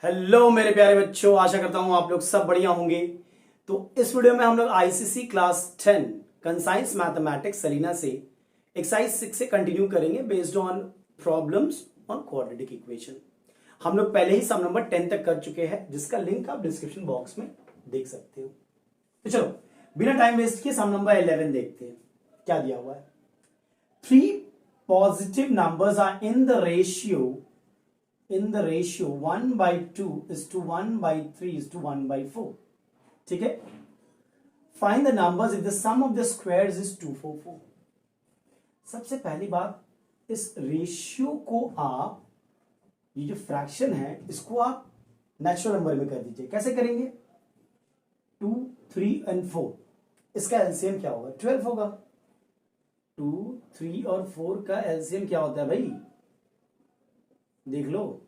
Hello मेरे प्यारे बच्चों, आशा करता हूं आप लोग सब बढ़िया होंगे। तो इस वीडियो में हम लोग ICC class 10 concise mathematics Selina से एक्सरसाइज 6 से कंटिन्यू करेंगे based on problems on quadratic equation. हम लोग पहले ही सम नंबर 10 तक कर चुके हैं, जिसका लिंक आप डिस्क्रिप्शन बॉक्स में देख सकते हो। तो चलो बिना टाइम वेस्ट किए सम नंबर 11 देखते हैं। क्या दिया हुआ है? 3 positive numbers are in the ratio 1/2:1/3:1/4। ठीक है। Find the numbers if the sum of the squares is 244। सबसे पहली बात, इस रेशियो को आप, ये जो फ्रैक्शन है इसको आप नेचुरल नंबर में कर दीजिए। कैसे करेंगे? 2, 3 और 4, इसका एलसीएम क्या होगा? 12 होगा। 2, 3 और 4 का एलसीएम क्या होता है भाई? देख लो,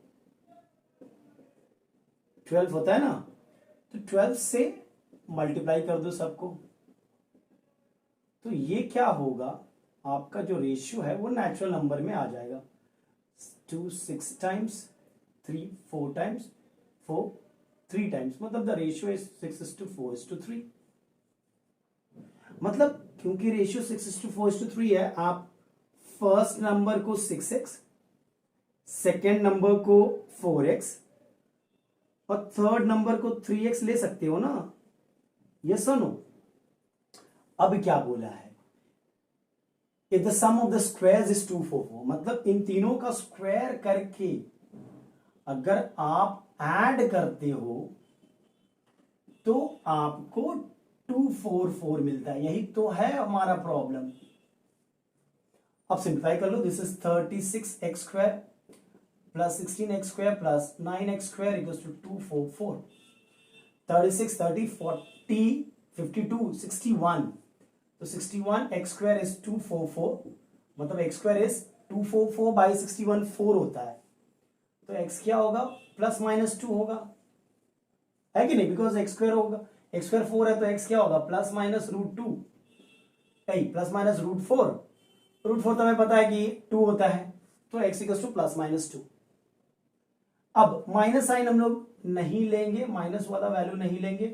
12 होता है ना। तो 12 से मल्टीप्लाई कर दो सबको, तो ये क्या होगा? आपका जो रेशियो है वो नेचुरल नंबर में आ जाएगा। 2 6 टाइम्स, 3 4 टाइम्स, 4 3 टाइम्स, मतलब द रेशियो इज 6:4:3। मतलब क्योंकि रेशियो 6:4:3 है, आप फर्स्ट नंबर को 6x, सेकेंड नंबर को 4x और थर्ड नंबर को 3x ले सकते हो ना। ये सुनो, अब क्या बोला है? If the sum of the squares is 244, मतलब इन तीनों का स्क्वायर करके अगर आप ऐड करते हो तो आपको 244 मिलता है। यही तो है हमारा प्रॉब्लम। अब सिंप्लीफाई कर लो। This is 36x² plus 16x² plus 9x² equals to 244। 36 30 40 52 61, तो 61x² इज 244, मतलब x² इज 244/61 4 होता है। तो x क्या होगा? +-2 होगा, है कि नहीं? बिकॉज x² होगा, x² 4 है तो x क्या होगा? +-√2, +-√4। √4 तो हमें पता है कि 2 होता है, तो x इक्वल्स टू +-2। अब माइनस साइन हम लोग नहीं लेंगे, माइनस वाला वैल्यू नहीं लेंगे,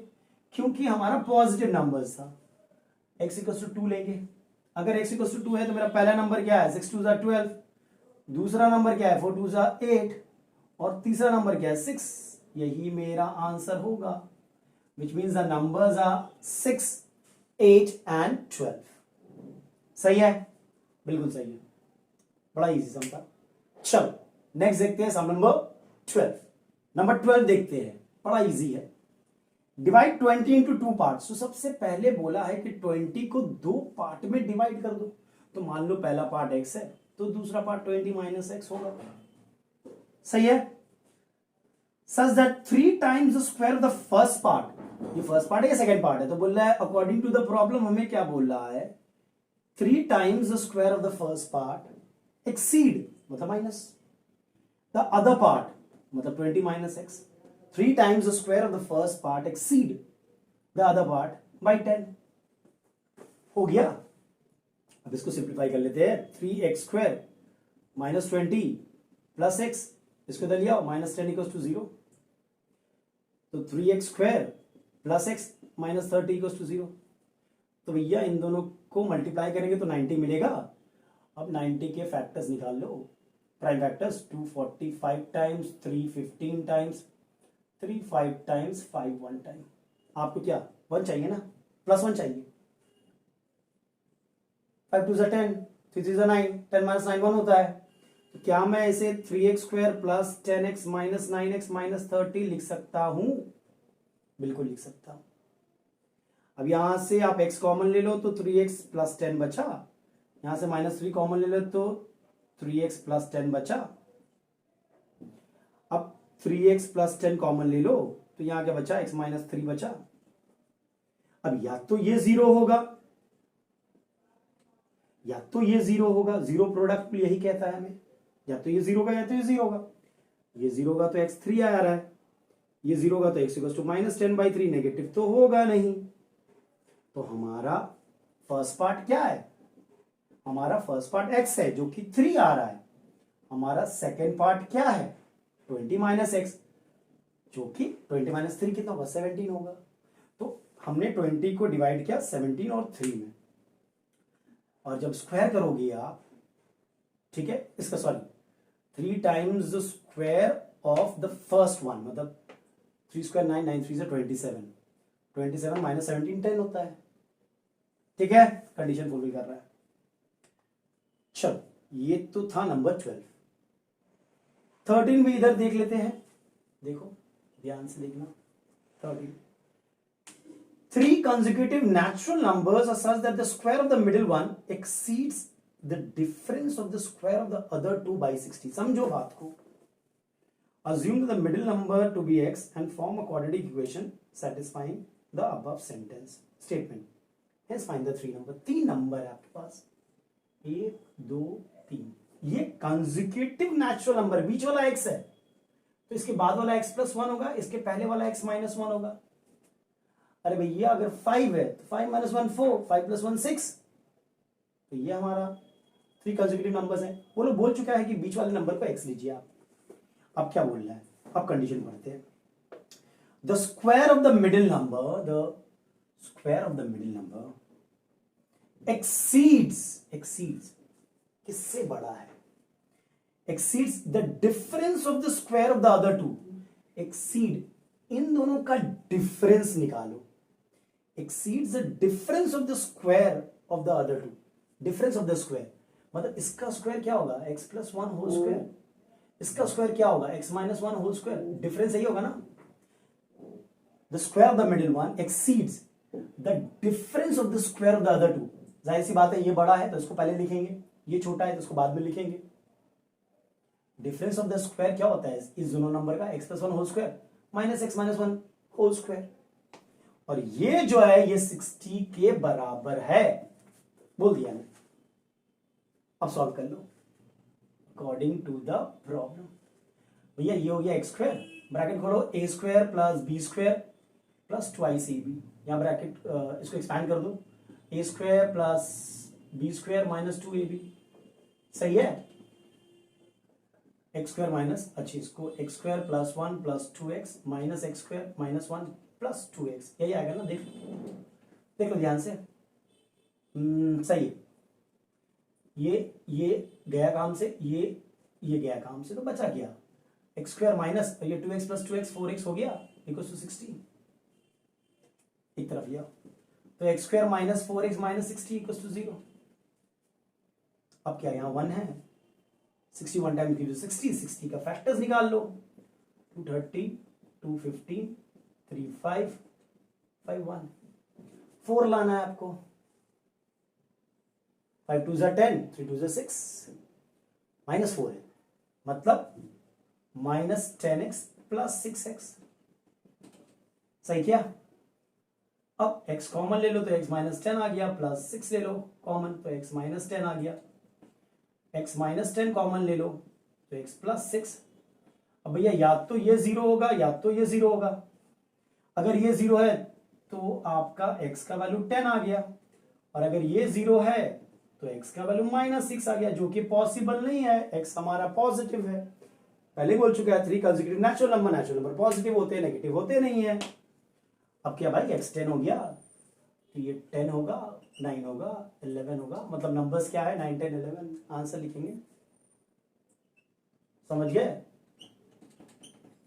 क्योंकि हमारा पॉजिटिव नंबर्स था। x इक्वल्स टू 2 लेंगे। अगर x इक्वल्स टू 2 है तो मेरा पहला नंबर क्या है? 6 2 12, दूसरा नंबर क्या है? 4 2 8 और तीसरा नंबर क्या है? 6। यही मेरा आंसर होगा, which means the numbers are 6, 8 and 12। सही है? बिल्कुल सही है। बड़ा इजी सम था। चलो नेक्स्ट देखते हैं सम नंबर 12। नंबर 12 देखते हैं, बड़ा इजी है। Divide 20 into 2 part. तो सबसे पहले बोला है कि 20 को 2 पार्ट में डिवाइड कर दो। तो मान लो पहला पार्ट x है तो दूसरा पार्ट 20 - x होगा। सही है? Such that 3 times the square of the first part. ये फर्स्ट पार्ट है या सेकेंड पार्ट है? तो बोल रहा है अकॉर्डिंग टू द प्रॉब्लम हमें क्या बोल रहा है? 3 times the square of the first part exceed, मतलब माइनस द अदर पार्ट, मतलब 20 - x। 3 times the square of the first part exceed the other part by 10। हो गया। अब इसको सिंप्लीफाई कर लेते हैं। 3x² - 20 प्लस x, इसको इधर लिया, -10 = 0। तो 3x² प्लस x -30 = 0। तो भैया इन दोनों को मल्टीप्लाई करेंगे तो 90 मिलेगा। अब 90 के फैक्टर्स निकाल लो, prime factors. 245 times, 315 times, 3 5 times, 5 1 time. आपको क्या 1 चाहिए ना? +1 चाहिए। 5 2 10, 3 3 9, 10 - 9 1 होता है। तो क्या मैं इसे 3x² प्लस 10x - 9x - 30 लिख सकता हूं? बिल्कुल लिख सकता हूं। अब यहां से आप x कॉमन ले लो तो 3x प्लस 10 बचा। यहां से -3 कॉमन ले लो तो 3x प्लस 10 बचा। अब 3x प्लस 10 कॉमन ले लो तो यहां क्या बचा? x - 3 बचा। अब या तो ये 0 होगा या तो ये 0 होगा। जीरो प्रोडक्ट यही कहता है हमें, या तो ये 0 होगा या तो ये 0 होगा। ये 0 होगा तो x 3 आ रहा है, ये 0 होगा तो x इक्वल्स टू -10/3, नेगेटिव तो होगा नहीं। तो हमारा फर्स्ट पार्ट क्या है? हमारा फर्स्ट पार्ट x है जो कि 3 आ रहा है। हमारा सेकेंड पार्ट क्या है? 20 - x। जो कि 20 माइनस 3 कितना होगा 17 होगा। तो हमने 20 को डिवाइड किया 17 और 3 में, और जब स्क्वायर करोगे आप, ठीक है, इसका sorry 3 times the square of the first one, मतलब 3 स्क्वायर 9, 9 3 से 27, 27 माइनस 17 10 होता है। ठीक है, कंडीशन फुलफिल कर रहा है। चलो ये तो था नंबर 12। 13 भी इधर देख लेते हैं, देखो ध्यान से देखना। 13, 3 consecutive natural numbers are such that the square of the middle one exceeds the difference of the square of the other two by 60. समझो बात को। Assume the middle number to be x and form a quadratic equation satisfying the above sentence statement. Hence find the 3 number. 3 number है आपके पास, 1 2 3। ये consecutive natural number, बीच वाला x है तो इसके बाद वाला x प्लस 1 होगा, इसके पहले वाला x माइनस 1 होगा। अरे भैया अगर 5 है तो 5 माइनस 1 4, 5 प्लस 1 6, तो ये हमारा 3 कंसेक्यूटिव नंबर्स हैं। वो लोग बोल चुका है कि बीच वाले नंबर को x लीजिए आप। अब क्या बोल रहा है, अब कंडीशन पढ़ते हैं। The square of the middle number, the square of the middle number exceeds किससे बड़ा है, exceeds the difference of the square of the other two. Exceed, इन दोनों का डिफरेंस निकालो। Exceeds the difference of the square of the other two. Difference of the square मतलब इसका square क्या होगा x प्लस 1 होल स्क्वायर, इसका square क्या होगा x minus 1 whole square. Difference यही होगा ना। The square of the middle one exceeds the difference of the square of the other two. जाहिर सी बात है, ये बड़ा है तो इसको पहले लिखेंगे, ये छोटा है तो इसको बाद में लिखेंगे। डिफरेंस ऑफ द स्क्वायर क्या होता है इस दोनों नंबर का, x plus 1 whole square minus x minus 1 whole square. और ये जो है ये 60 के बराबर है, बोल दिया मैंने। अब सॉल्व कर लो अकॉर्डिंग टू द प्रॉब्लम। भैया ये हो गया एक्स स्क्वायर, ब्रैकेट खोलो, a square plus b square plus twice a b. यहां ब्रैकेट इसको एक्सपैंड कर दो, a square plus b square minus 2ab। सही है, एक्स स्क्वायर माइनस, अच्छी इसको x square plus 1 plus 2x minus x square minus 1 plus 2x, यही आएगा ना। देख लो ध्यान से। सही है, ये गया काम से, ये गया काम से, तो बचा क्या एक्स स्क्वायर माइनस ये 2x प्लस 2x 4x हो गया इक्वल टू 60। एक तरफ लिया तो x square minus 4x minus 60 equal to 0। अब क्या यहाँ 1 है, 61 टाइम्स गिव्स 60, 60 का फैक्टर्स निकाल लो। 230, 215, 35, 51, 4 लाना है आपको। 5 2 जा 10, 3 2 जा 6, माइनस 4 है मतलब माइनस 10x प्लस 6x। सही क्या। अब x कॉमन ले लो तो x माइनस 10 आ गया, प्लस 6 ले लो कॉमन तो x माइनस 10 आ गया। x माइनस 10 कॉमन ले लो तो x प्लस 6। अब भैया या तो ये 0 होगा या तो ये 0 होगा। अगर ये 0 है तो आपका x का वैल्यू 10 आ गया, और अगर ये 0 है तो x का वैल्यू माइनस 6 आ गया, जो कि पॉसिबल नहीं है। x हमारा पॉजिटिव है, पहले बोल चुका है 3 कंसेक्यूटिव नेचुरल नंबर पॉजिटिव होते हैं, नेगेटिव होते नहीं है। अब क्या भाई x 10 हो गया तो ये 10 होगा, 9 होगा, 11 होगा, मतलब नंबर्स क्या है 9 10 11। आंसर लिखेंगे, समझ गए।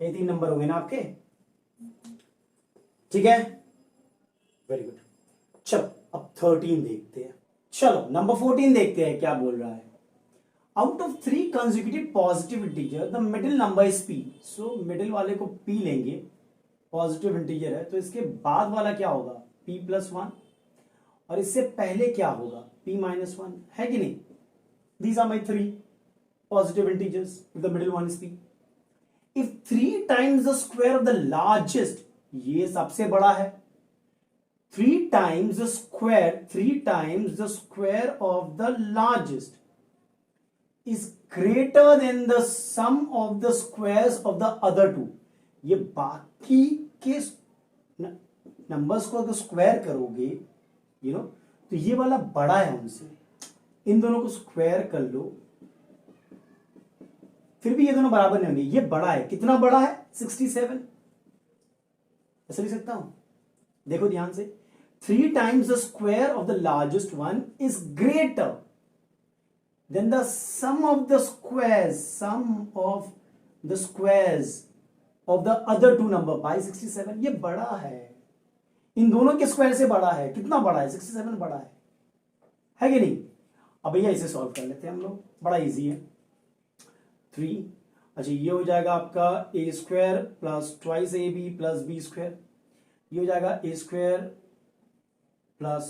ये 3 नंबर होंगे ना आपके, ठीक है, वेरी गुड। चलो अब 13 देखते हैं। चलो नंबर 14 देखते हैं क्या बोल रहा है। Out of 3 consecutive positive integer the middle number is p। So middle वाले को p लेंगे, पॉजिटिव इंटीजर है तो इसके बाद वाला क्या होगा p प्लस 1, और इससे पहले क्या होगा p माइनस 1, है कि नहीं। These are my 3 positive integers, the middle one is p। If 3 times the square of the largest, ये सबसे बड़ा है, 3 times the square of the largest is greater than the sum of the squares of the other two। ये बाकी के numbers को अगर square करोगे तो ये वाला बड़ा है उनसे, इन दोनों को स्क्वायर कर लो, फिर भी ये दोनों बराबर नहीं होंगे। ये बड़ा है, कितना बड़ा है 67, ऐसे लिख सकता हूं, देखो ध्यान से, 3 times the square of the largest one is greater than the sum of the squares of the other two number by 67। ये बड़ा है, इन दोनों के स्क्वायर से बड़ा है। कितना बड़ा है? 67 बड़ा है कि नहीं? अब भैया इसे सॉल्व कर लेते हैं हम लोग, बड़ा इजी है। 3, अच्छा ये हो जाएगा आपका a square plus twice a b plus b square, ये हो जाएगा a square plus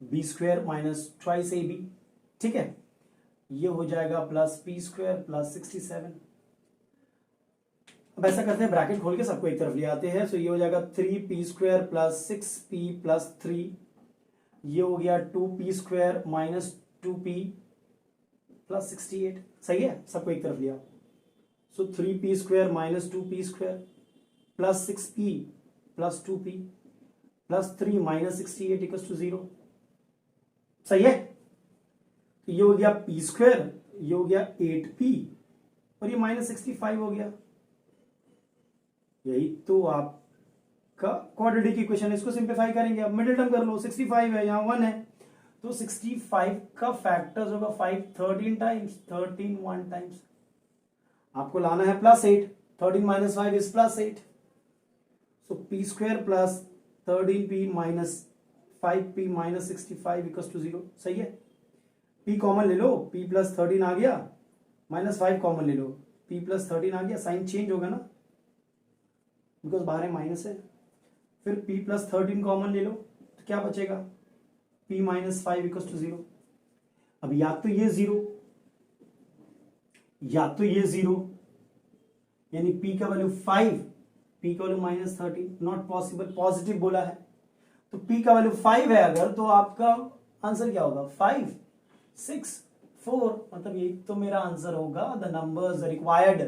b square minus twice a b, ठीक है। ये हो जाएगा प्लस पी स्क्वायर प्लस 67। अब ऐसा करते हैं, ब्रैकेट खोल के सबको एक तरफ ले आते हैं। सो ये हो जाएगा 3p square plus 6p plus 3, ये हो गया 2p square minus 2p plus 68। सही है, सबको एक तरफ लिया। So 3p square minus 2p square plus 6p plus 2p plus 3 minus 68 equals to 0। सही है, तो ये हो गया p स्क्वायर, ये हो गया 8p और ये माइनस 65 हो गया। यही तो आपका क्वाड्रेटिक इक्वेशन। इसको सिंप्लीफाई करेंगे, अब मिडिल टर्म कर लो। 65 है, यहाँ 1 है, तो 65 का फैक्टर्स होगा 5 13 टाइम्स, 13 1 टाइम्स। आपको लाना है plus 8, 13 minus 5 is plus 8। So p square plus 13p minus 5p minus 65 equals to 0। सही है, p कॉमन ले लो, p प्लस 13 आ गया, माइनस 5 कॉमन ले लो, p प्लस 13 आ गया, साइन चेंज होगा ना, बिकॉज बाहर है माइनस है। फिर p प्लस 13 कॉमन ले लो, तो क्या बचेगा? p minus 5 equals to 0। अब या तो ये 0 या तो ये 0, यानी p का वैल्यू 5, p का value minus 13, not possible, positive बोला है। तो p का वैल्यू 5 है अगर, तो आपका आंसर क्या होगा? 5 6 4, मतलब ये तो मेरा आंसर होगा। The numbers required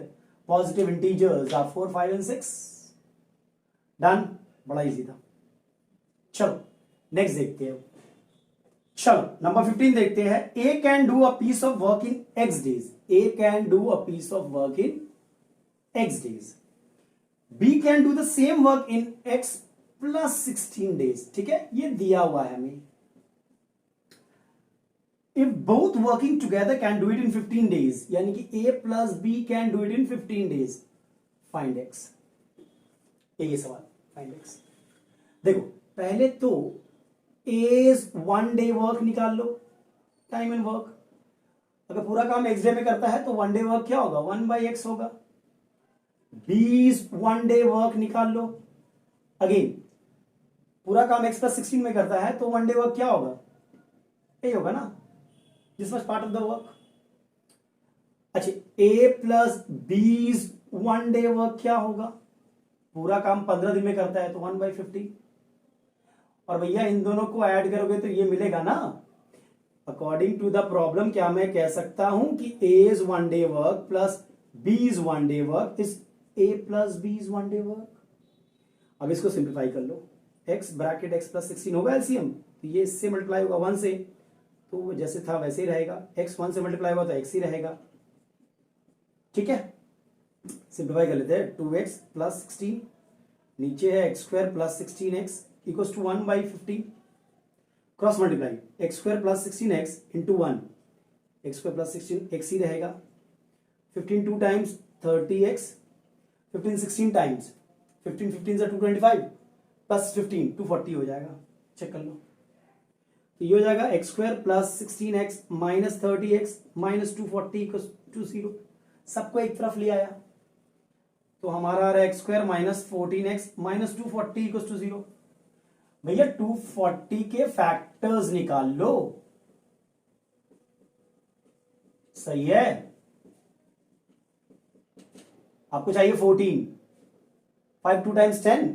positive integers are 4 5 and 6। Done, बड़ा इजी था। चलो नेक्स्ट देखते हैं। चलो नंबर 15 देखते हैं। A can do a piece of work in x days, A can do a piece of work in x days, B can do the same work in x plus 16 days. ठीक है, ये दिया हुआ है हमें। If both working together can do it in 15 days, यानी कि A plus B can do it in 15 days, find x. ये सवाल, फाइंड एक्स। देखो पहले तो एज 1 डे वर्क निकाल लो, टाइम एंड वर्क। अगर पूरा काम एक्स डे में करता है तो 1 डे वर्क क्या होगा? 1/x होगा। बीज 1 डे वर्क निकाल लो, अगेन पूरा काम x प्लस 16 में करता है तो 1 डे वर्क क्या होगा? यही होगा ना, this was part of the work. अच्छा, a प्लस बीज 1 डे वर्क क्या होगा? पूरा काम 15 दिन में करता है तो 1/50। और भैया इन दोनों को ऐड करोगे तो ये मिलेगा ना। अकॉर्डिंग टू द प्रॉब्लम क्या मैं कह सकता हूं कि एज 1 डे वर्क प्लस बीज 1 day work is a plus बीज 1 डे वर्क। अब इसको सिंप्लीफाई कर लो, x ब्रैकेट x प्लस 16 होगा एलसीएम, तो ये इससे मल्टीप्लाई होगा 1 से, तो जैसे था वैसे ही रहेगा। x 1 से मल्टीप्लाई हुआ तो x ही रहेगा। ठीक है, सिंप्लीफाई कर लेते हैं। 2x प्लस 16, नीचे है x square plus 16x equals to 1/50। Cross multiply, x square plus 16x into 1, x square plus 16x ही रहेगा। 15 2 टाइम्स 30x, 15 16 टाइम्स 15 15 से 225 प्लस 15 240 हो जाएगा। चेक कर लो, तो ये हो जाएगा x square plus 16x minus 30x minus 240 equals to 0। सबको एक तरफ ले आया तो हमारा आ रहा है x square minus 14x minus 240 equals to 0। भैया 240 के फैक्टर्स निकाल लो। सही है, आपको चाहिए 14, 5 2 टाइम्स 10,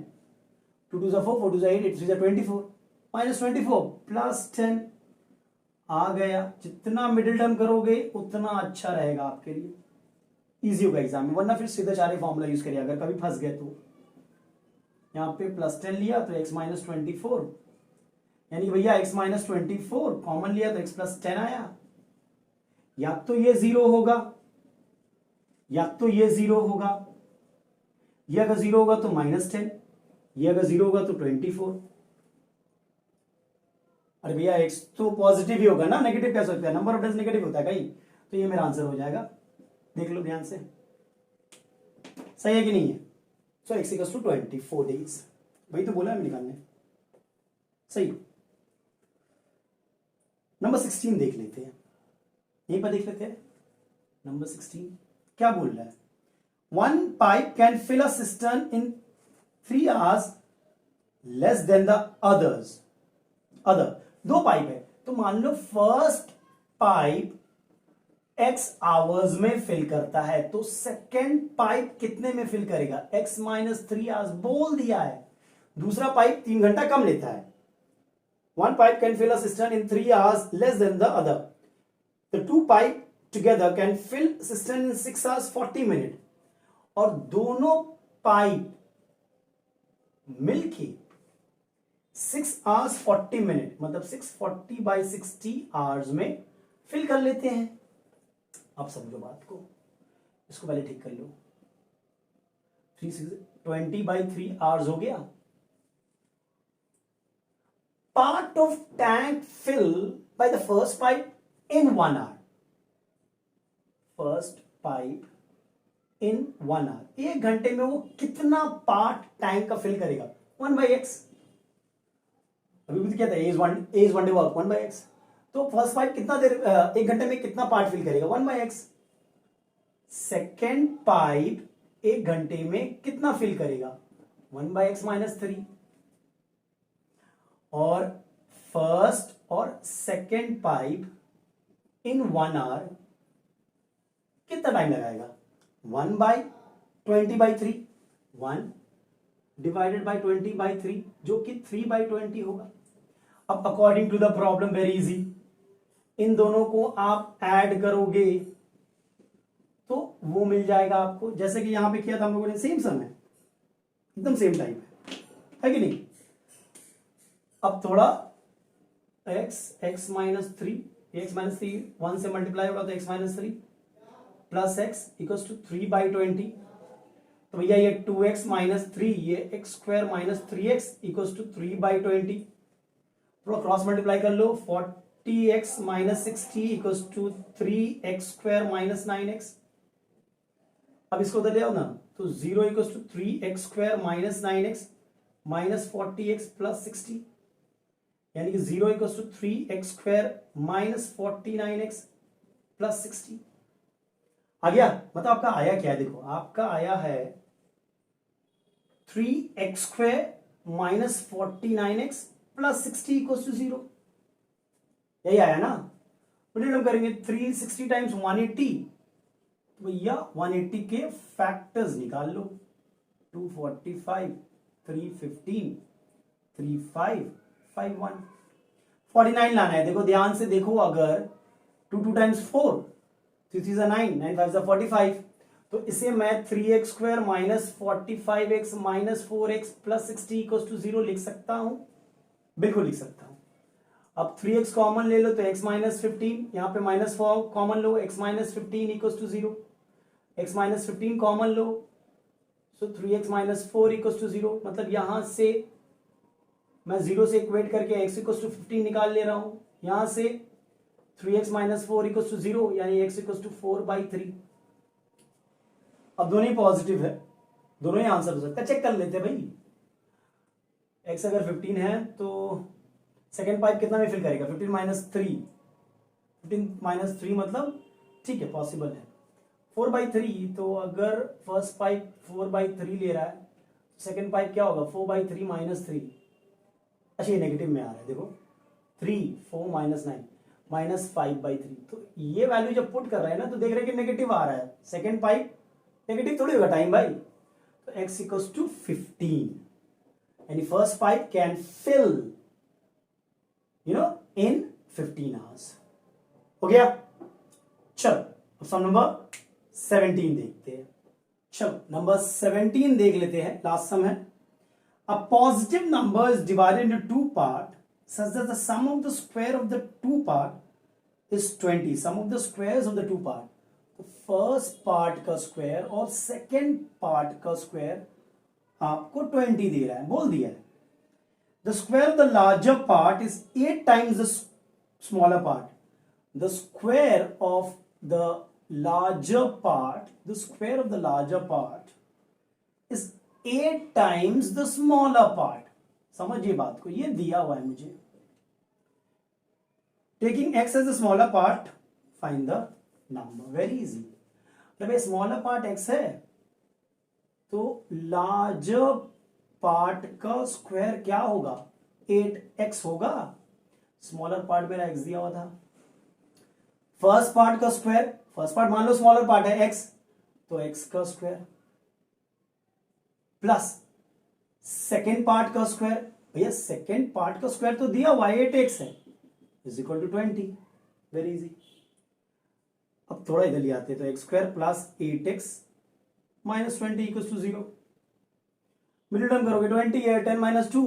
2 2 4, 4 2 8, 8 3 24, माइनस 24 प्लस 10 आ गया। जितना मिडिल टर्म करोगे उतना अच्छा रहेगा आपके लिए, इजी होगा एग्जाम में। वरना फिर सीधा सारे फॉर्मूला यूज करिए अगर कभी फंस गए तो। यहाँ पे प्लस 10 लिया तो x माइनस 24, यानी भैया x माइनस 24 कॉमन लिया तो x प्लस 10 आया। या तो ये 0 होगा या तो ये 0 होगा, ये अगर 0 होगा तो माइनस 10, ये अगर 0 होगा तो 24। अरे भैया x तो पॉजिटिव ही होगा ना, नेगेटिव कैसे होता है, नंबर ऑफ डेज नेगेटिव होता है कहीं, तो ये मेरा आंसर हो जाएगा। देख लो ध्यान से, सही है कि नहीं है। सो x इक्वल्स टू 24 डेज, वही तो बोला है निकालने, सही। नंबर 16 देख लेते हैं, यहीं पर देख लेते हैं। नंबर 16 क्या बोल रहा है, 1 pipe can fill a cistern in 3 hours less than the others. Other, 2 pipe है, तो मान लो फर्स्ट पाइप x आवर्स में फिल करता है, तो सेकेंड पाइप कितने में फिल करेगा, x माइनस 3 आवर्स बोल दिया है। दूसरा पाइप 3 घंटा कम लेता है। 1 pipe can fill a cistern in 3 hours less than the other. The 2 pipe together can fill cistern in 6 hours 40 minutes. और दोनों पाइप मिलके 6 hours 40 minutes मतलब 640 by 60 hours में फिल कर लेते हैं। अब समझो बात को, इसको पहले ठीक कर लो। 20 by 3 hours हो गया। Part of tank fill by the first pipe in 1 hour. First pipe in 1 hour. 1 घंटे में वो कितना पार्ट टैंक का फिल करेगा, 1/x। अभी भी क्या था, A is 1 day work, 1/x। तो फर्स्ट पाइप कितना देर 1 घंटे में कितना पार्ट फिल करेगा, 1/x। सेकेंड पाइप 1 घंटे में कितना फिल करेगा, 1/x माइनस 3। और फर्स्ट और सेकेंड पाइप इन 1 आवर कितना टाइम लगाएगा, 1/20/3, 1 डिवाइडेड बाई 20/3 जो कि 3/20 होगा। अब according to the problem very easy, इन दोनों को आप ऐड करोगे तो वो मिल जाएगा आपको, जैसे कि यहां पे किया था हम लोगों ने, सेम सम है, एकदम सेम टाइम है कि नहीं। अब थोड़ा x माइनस 3, x माइनस 3 1 से मल्टीप्लाई होगा तो x minus 3 plus x equals to 3/20। तो भैया ये 2x माइनस 3, ये x square minus 3x equals to 3/20। थोड़ा क्रॉस मल्टीप्लाई कर लो, 40x minus 60 equals to 3x square minus 9x। अब इसको उधर ले आओ ना, तो 0 equals to 3x square minus 9x minus 40x plus 60, यानी कि 0 equals to 3x square minus 49x plus 60 आ गया। मतलब आपका आया क्या है, देखो आपका आया है 3x square minus 49x plus 60 equals to 0, यही आया ना। तो हम करेंगे 360 टाइम्स 180, तो भैया 180 के फैक्टर्स निकाल लो, 245 315 3551 49 लाना है। देखो ध्यान से देखो, अगर 2 टाइम्स 4, 3 3 9, 9 5 45, तो इसे मैं 3x square minus 45x minus 4x plus 60 equals to 0 लिख सकता हूं, बिल्कुल लिख सकता हूं। अब 3x कॉमन ले लो तो x माइनस 15, यहां पे माइनस 4 कॉमन लो, x minus 15 equals to 0, x minus 15 common लो, so 3x minus 4 equals to 0। मतलब यहां से मैं 0 से इक्वेट करके x इक्वल्स टू 15 निकाल ले रहा हूं, यहां से 3x माइनस 4 इक्वल्स टू 0, यानी x इक्वल्स टू 4/3। अब दोनों ही पॉजिटिव है, दोनों ही आंसर हो सकता है, चेक कर लेते हैं भाई। x अगर 15 है तो सेकेंड पाइप कितना में फिल करेगा, 15 माइनस 3, 15 माइनस 3 मतलब ठीक है, पॉसिबल है। 4/3, तो अगर फर्स्ट पाइप 4/3 ले रहा है, सेकेंड पाइप क्या होगा, 4/3 माइनस 3। अच्छा ये नेगेटिव में आ रहा है, देखो 3 4 माइनस 9 माइनस 5/3, तो ये वैल्यू जब पुट कर रहे हैं ना तो देख रहे हैं कि नेगेटिव आ रहा है, सेकेंड पाइप नेगेटिव थोड़ी होगा टाइम भाई। तो x इक्वल्स टू 15, यानी first pipe can fill in 15 hours. हो गया। चलो अब सम नंबर 17 देखते हैं। चलो नंबर 17 देख लेते हैं, लास्ट सम है। A positive number is divided into 2 parts such that the sum of the square of the 2 part is 20. Sum of the squares of the 2 part. तो फर्स्ट पार्ट का स्क्वायर और सेकेंड पार्ट का square आपको 20 दे रहा है, बोल दिया है। The square of the larger part is 8 times the smaller part. The square of the larger part, the square of the larger part is 8 times the smaller part। समझिए बात को, ये दिया हुआ है मुझे। Taking x as the smaller part, find the number, very easy। जब ये स्मॉलर पार्ट x है तो लार्जर पार्ट का स्क्वायर क्या होगा, 8x होगा। स्मॉलर पार्ट मेरा x दिया हुआ था। फर्स्ट पार्ट का स्क्वायर, फर्स्ट पार्ट मान लो स्मॉलर पार्ट है x, तो x का स्क्वायर प्लस सेकेंड पार्ट का स्क्वायर, भैया सेकेंड पार्ट का स्क्वायर तो दिया हुआ 8x है, is equal to 20, very easy. अब थोड़ा इधर ले आते हैं, तो x square plus 8x minus 20 equal to 0। Middle term करोगे 20 है, 10 माइनस 2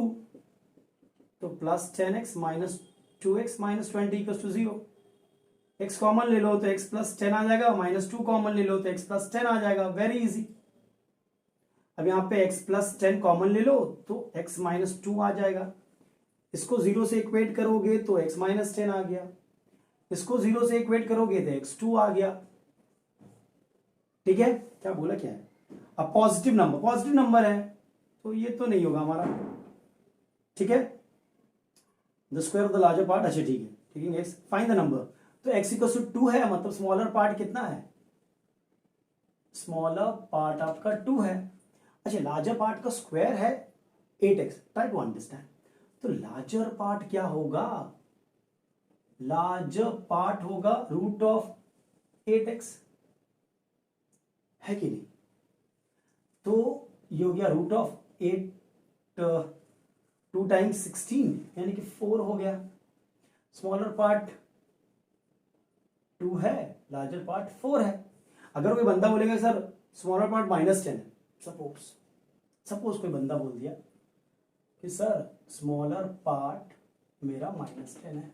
तो plus 10x minus 2x minus 20 equal to 0। x common ले लो तो x प्लस 10 आ जाएगा, माइनस 2 कॉमन ले लो तो x प्लस 10 आ जाएगा, वेरी इजी। अब यहां पे x प्लस 10 कॉमन ले लो तो x माइनस 2 आ जाएगा। इसको 0 से इक्वेट करोगे तो x माइनस 10 आ गया, इसको 0 से इक्वेट करोगे तो x 2 आ गया। ठीक है, क्या बोला क्या है, अब पॉजिटिव नंबर है तो ये तो नहीं होगा हमारा। ठीक है, the square of the larger part, अच्छा ठीक है, ठीक है, x फाइंड द नंबर। तो x इक्वल टू 2 है, मतलब स्मॉलर पार्ट कितना है, स्मॉलर पार्ट आपका 2 है। अच्छा, लार्जर पार्ट का स्क्वायर है 8x, ट्राई टू अंडरस्टैंड। तो लार्जर पार्ट क्या होगा, लार्जर पार्ट होगा रूट ऑफ 8x, है कि नहीं। तो ये हो गया रूट ऑफ 8 2 टाइम्स 16 यानी कि 4 हो गया। स्मॉलर पार्ट 2 है, लार्जर पार्ट 4 है। अगर कोई बंदा बोलेगा सर स्मॉलर पार्ट माइनस 10 है, सपोज कोई बंदा बोल दिया कि सर स्मॉलर पार्ट मेरा माइनस 10 है,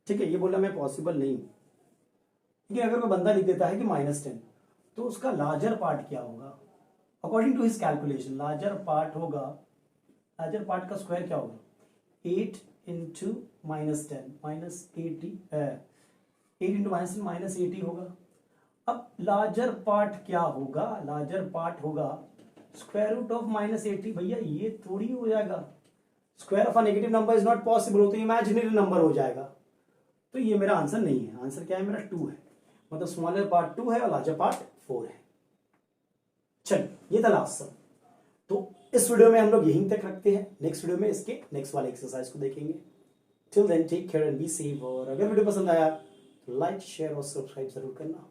ठीक है, ये बोला मैं पॉसिबल नहीं। ठीक है, अगर कोई बंदा लिख देता है कि माइनस 10, तो उसका लार्जर पार्ट क्या होगा, according to his calculation larger part होगा, लार्जर पार्ट का स्क्वायर क्या होगा, 8 into minus 10 minus 80, 8 into minus 10 minus 80 होगा। अब लार्जर पार्ट क्या होगा, लार्जर पार्ट होगा स्क्वायर रूट ऑफ माइनस 80। भैया ये थोड़ी हो जाएगा, square of a negative number is not possible, हो तो इमेजिनरी नंबर हो जाएगा। तो ये मेरा आंसर नहीं है, आंसर क्या है मेरा 2 है, मतलब स्मॉलर पार्ट 2 है और लार्जर पार्ट 4 है। चलिए, ये था लास्ट सम। तो इस वीडियो में हम लोग यहीं तक रखते हैं, नेक्स्ट वीडियो में इसके नेक्स्ट वाले एक्सरसाइज को देखेंगे। Till then take care and be safe, और अगर वीडियो पसंद आया तो लाइक शेयर और सब्सक्राइब जरूर करना।